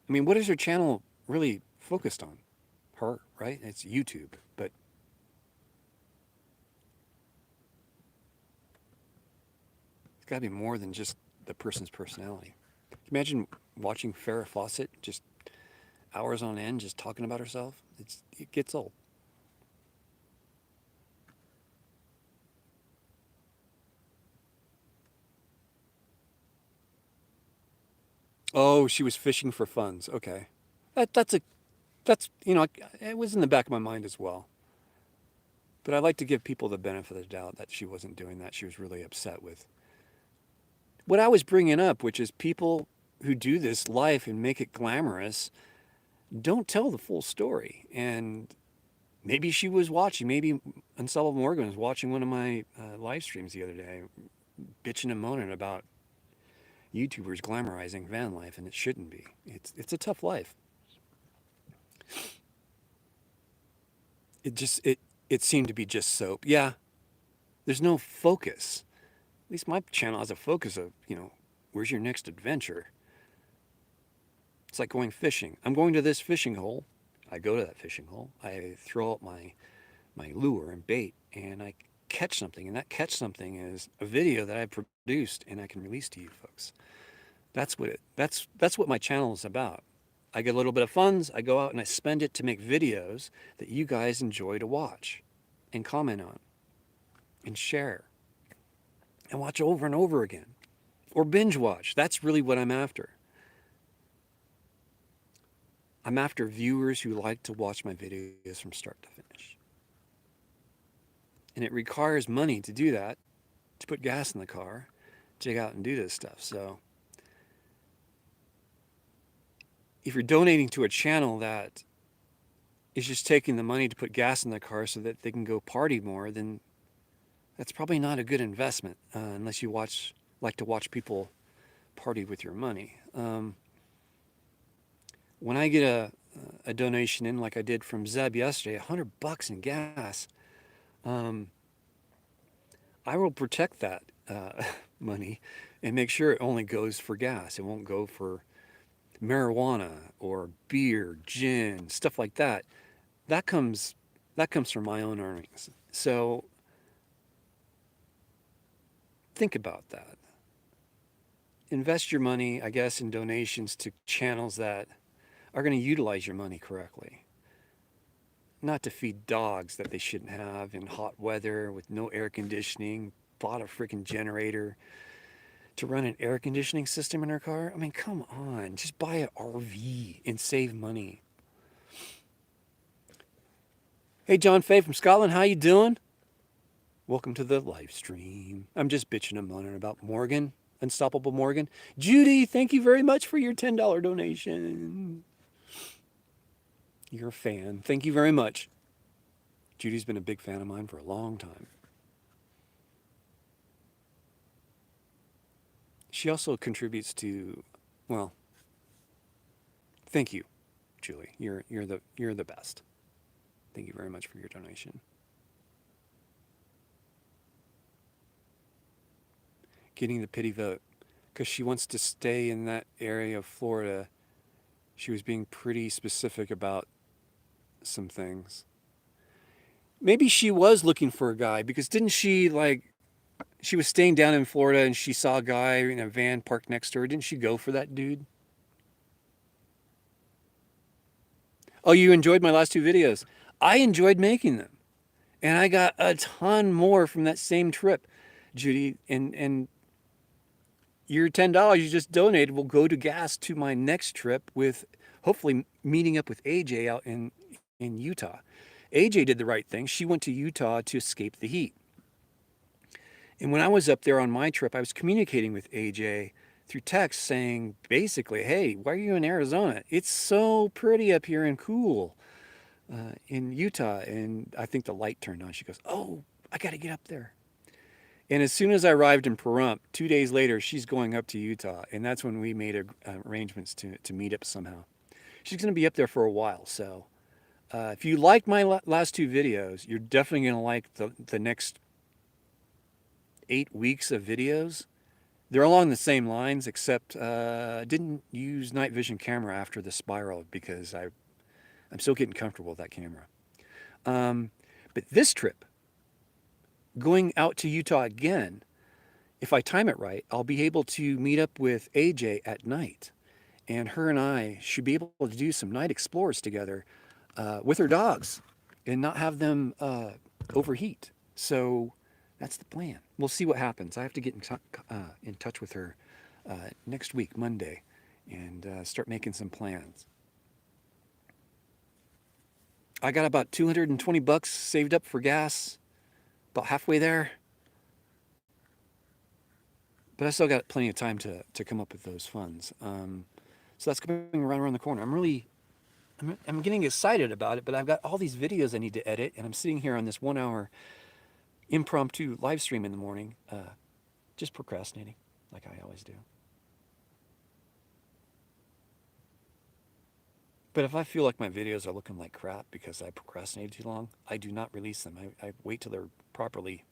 I mean, what is her channel really focused on? Her, right? It's YouTube, but it's got to be more than just the person's personality. Imagine watching Farrah Fawcett just hours on end just talking about herself, it gets old. Oh, she was fishing for funds. Okay, that's a that's it was in the back of my mind as well. But I like to give people the benefit of the doubt that she wasn't doing that. She was really upset with what I was bringing up, which is people who do this life and make it glamorous don't tell the full story. And maybe she was watching, maybe Unsolvable Morgan was watching one of my live streams the other day, bitching and moaning about YouTubers glamorizing van life, and it shouldn't be. It's a tough life. It seemed to be just soap. Yeah, there's no focus. At least my channel has a focus of, where's your next adventure? It's like going fishing. I'm going to this fishing hole. I go to that fishing hole. I throw out my lure and bait, and I catch something. And that catch something is a video that I produced and I can release to you folks. That's what my channel is about. I get a little bit of funds. I go out and I spend it to make videos that you guys enjoy to watch and comment on and share and watch over and over again or binge watch. That's really what I'm after. I'm after viewers who like to watch my videos from start to finish. And it requires money to do that, to put gas in the car, to go out and do this stuff. So if you're donating to a channel that is just taking the money to put gas in the car so that they can go party more, then that's probably not a good investment unless you like to watch people party with your money. When I get a donation in, like I did from Zeb yesterday, $100 in gas, I will protect that money and make sure it only goes for gas. It won't go for marijuana or beer, gin, stuff like that. That comes from my own earnings. So think about that. Invest your money, I guess, in donations to channels that are going to utilize your money correctly. Not to feed dogs that they shouldn't have in hot weather with no air conditioning, bought a freaking generator to run an air conditioning system in her car. I mean, come on, just buy an RV and save money. Hey, John Fay from Scotland, how you doing? Welcome to the live stream. I'm just bitching and moaning about Morgan, Unstoppable Morgan. Judy, thank you very much for your $10 donation. You're a fan. Thank you very much. Judy's been a big fan of mine for a long time. She also contributes to, well, thank you, Julie. You're the best. Thank you very much for your donation. Getting the pity vote because she wants to stay in that area of Florida. She was being pretty specific about some things. Maybe she was looking for a guy because didn't she she was staying down in Florida and she saw a guy in a van parked next to her. Didn't she go for that dude? Oh, you enjoyed my last two videos. I enjoyed making them. And I got a ton more from that same trip, Judy. And your $10 you just donated will go to gas to my next trip with hopefully meeting up with AJ out in Utah. AJ did the right thing. She went to Utah to escape the heat. And when I was up there on my trip, I was communicating with AJ through text saying basically, hey, why are you in Arizona? It's so pretty up here and cool in Utah. And I think the light turned on. She goes, oh, I got to get up there. And as soon as I arrived in Pahrump, 2 days later, she's going up to Utah. And that's when we made arrangements to meet up somehow. She's going to be up there for a while. So if you like my last two videos, you're definitely going to like the next 8 weeks of videos. They're along the same lines, except I didn't use night vision camera after the spiral because I'm still getting comfortable with that camera. But this trip, going out to Utah again, if I time it right, I'll be able to meet up with AJ at night and her and I should be able to do some night explores together with her dogs and not have them overheat. So that's the plan. We'll see what happens. I have to get in touch with her next week, Monday, and start making some plans. I got about $220 saved up for gas, about halfway there. But I still got plenty of time to come up with those funds. So that's coming around the corner. I'm getting excited about it, but I've got all these videos I need to edit, and I'm sitting here on this 1 hour impromptu live stream in the morning, just procrastinating, like I always do. But if I feel like my videos are looking like crap because I procrastinated too long, I do not release them. I wait till they're properly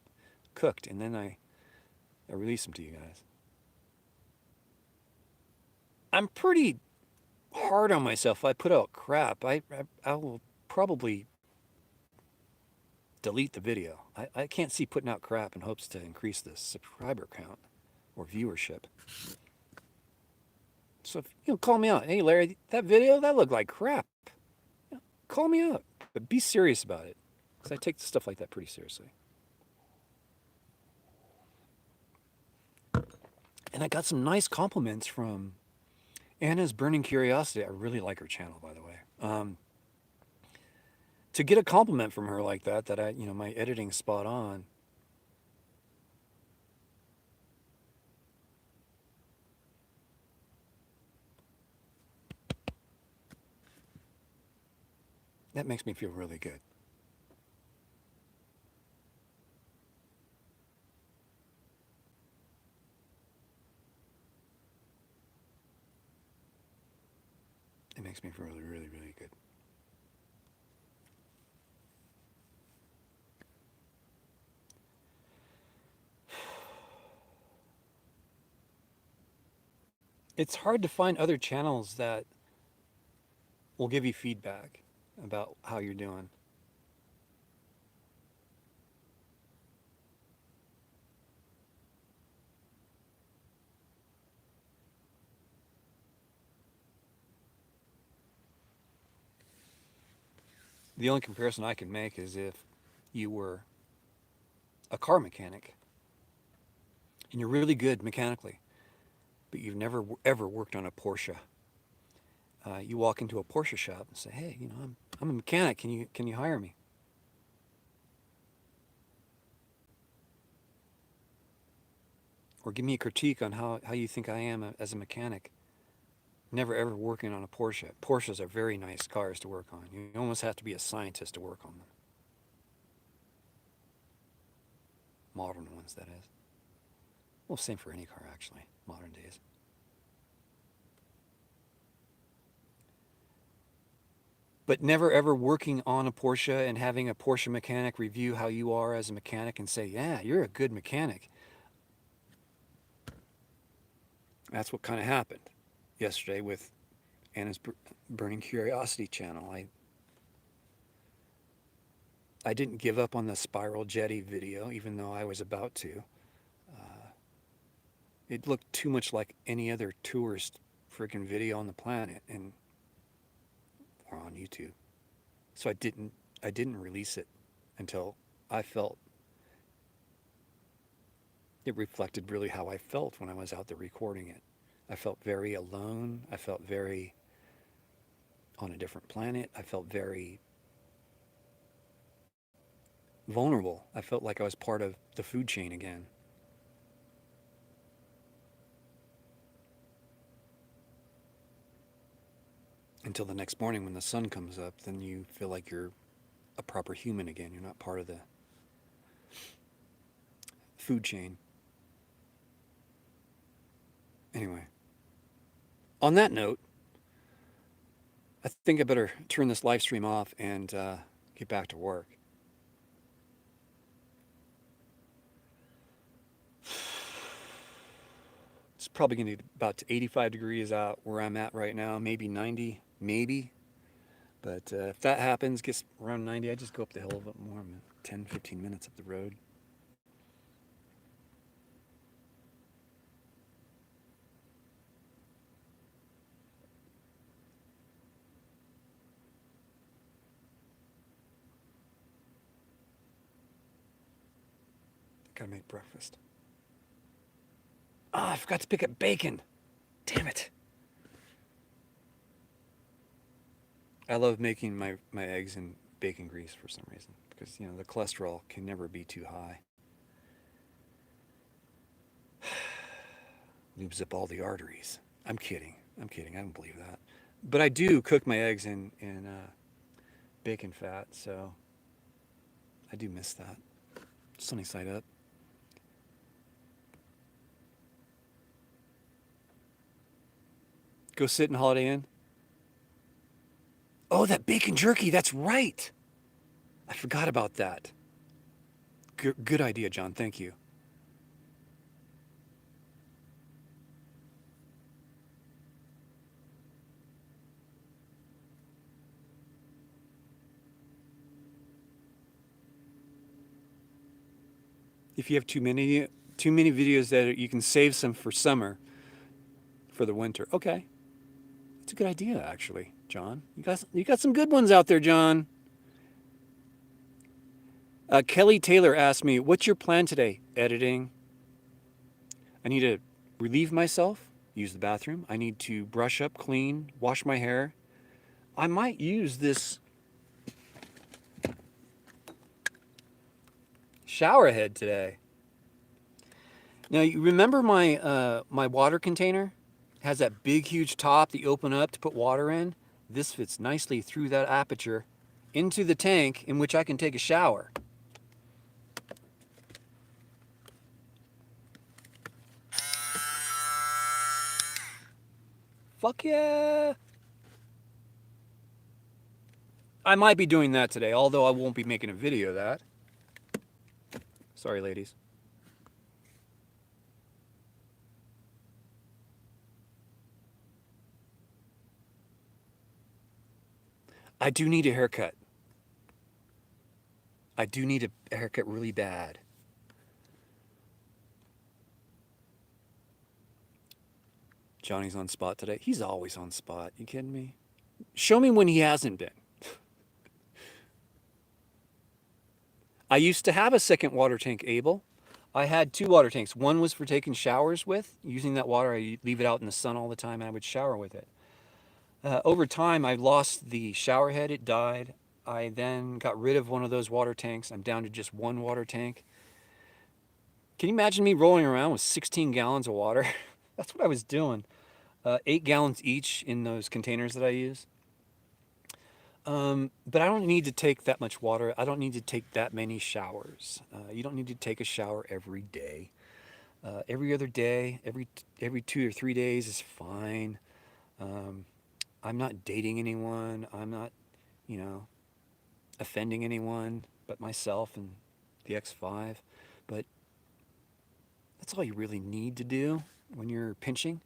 cooked, and then I release them to you guys. I'm pretty hard on myself. If I put out crap, I will probably delete the video. I can't see putting out crap in hopes to increase the subscriber count or viewership. So, call me out. Hey, Larry, that video, that looked like crap. Call me out, but be serious about it, because I take stuff like that pretty seriously. And I got some nice compliments from Anna's Burning Curiosity. I really like her channel, by the way. To get a compliment from her like that my editing's spot on. That makes me feel really good. It makes me feel really, really, really good. It's hard to find other channels that will give you feedback about how you're doing. The only comparison I can make is if you were a car mechanic and you're really good mechanically, but you've never ever worked on a Porsche. You walk into a Porsche shop and say, "Hey, I'm a mechanic. Can you hire me?" Or give me a critique on how you think I am as a mechanic. Never ever working on a Porsche. Porsches are very nice cars to work on. You almost have to be a scientist to work on them. Modern ones, that is. Well, same for any car, actually, modern days. But never ever working on a Porsche and having a Porsche mechanic review how you are as a mechanic and say, "Yeah, you're a good mechanic." That's what kind of happened yesterday with Anna's Burning Curiosity channel. I didn't give up on the spiral jetty video, even though I was about to. It looked too much like any other tourist freaking video on the planet or on YouTube. So I didn't release it until I felt it reflected really how I felt when I was out there recording it. I felt very alone. I felt very on a different planet. I felt very vulnerable. I felt like I was part of the food chain again. Until the next morning when the sun comes up, then you feel like you're a proper human again. You're not part of the food chain. Anyway, on that note, I think I better turn this live stream off and get back to work. It's probably going to be about 85 degrees out where I'm at right now, maybe 90, maybe. But if that happens, gets around 90, I just go up the hill a bit more. I'm 10, 15 minutes up the road. Gotta make breakfast. Ah, I forgot to pick up bacon. Damn it. I love making my eggs in bacon grease for some reason because, the cholesterol can never be too high. Lubes up all the arteries. I'm kidding. I'm kidding. I don't believe that. But I do cook my eggs in bacon fat, so I do miss that. Sunny side up. Go sit in Holiday Inn. Oh, that bacon jerky. That's right. I forgot about that. Good idea, John. Thank you. If you have too many videos that you can save some for summer, for the winter. Okay, it's a good idea, actually, John. You got some good ones out there, John. Kelly Taylor asked me, "What's your plan today?" Editing. I need to relieve myself, use the bathroom. I need to brush up, clean, wash my hair. I might use this shower head today. Now, you remember my water container? It has that big, huge top that you open up to put water in. This fits nicely through that aperture into the tank in which I can take a shower. Fuck yeah! I might be doing that today, although I won't be making a video of that. Sorry, ladies. I do need a haircut. I do need a haircut really bad. Johnny's on spot today. He's always on spot. You kidding me? Show me when he hasn't been. I used to have a second water tank, Abel. I had 2 water tanks. One was for taking showers with. Using that water, I leave it out in the sun all the time and I would shower with it. Over time, I lost the shower head. It died. I then got rid of one of those water tanks. I'm down to just 1 water tank. Can you imagine me rolling around with 16 gallons of water? That's what I was doing. 8 gallons each in those containers that I use. But I don't need to take that much water. I don't need to take that many showers. You don't need to take a shower every day. Every other day, every 2 or 3 days is fine. I'm not dating anyone. I'm not, offending anyone but myself and the X5. But that's all you really need to do when you're pinching.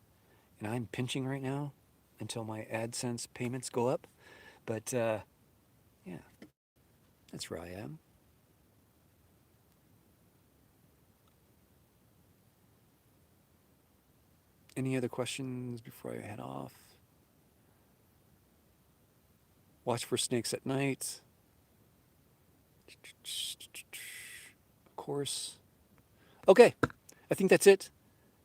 And I'm pinching right now until my AdSense payments go up. But yeah, that's where I am. Any other questions before I head off? Watch for snakes at night. Of course. Okay, I think that's it.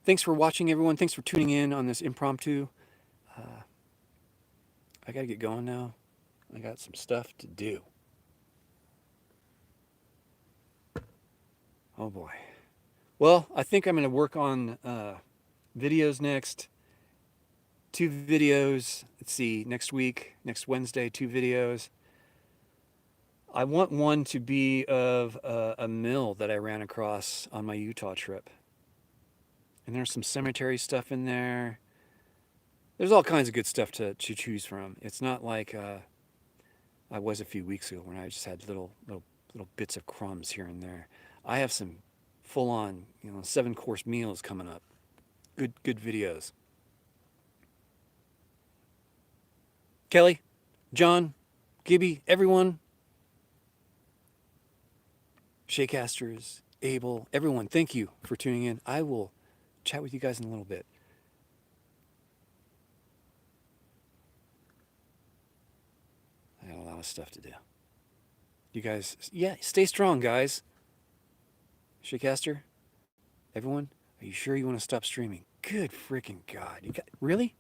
Thanks for watching, everyone. Thanks for tuning in on this impromptu. I gotta get going now. I got some stuff to do. Oh boy. Well, I think I'm gonna work on videos next. 2 videos. Let's see, next week, next Wednesday, 2 videos. I want one to be of a mill that I ran across on my Utah trip. And there's some cemetery stuff in there. There's all kinds of good stuff to choose from. It's not like I was a few weeks ago when I just had little bits of crumbs here and there. I have some full-on, 7-course meals coming up. Good videos. Kelly, John, Gibby, everyone, Shaycasters, Abel, everyone, thank you for tuning in. I will chat with you guys in a little bit. I got a lot of stuff to do. You guys, yeah, stay strong, guys. Shaycaster, everyone, are you sure you want to stop streaming? Good freaking God. Really?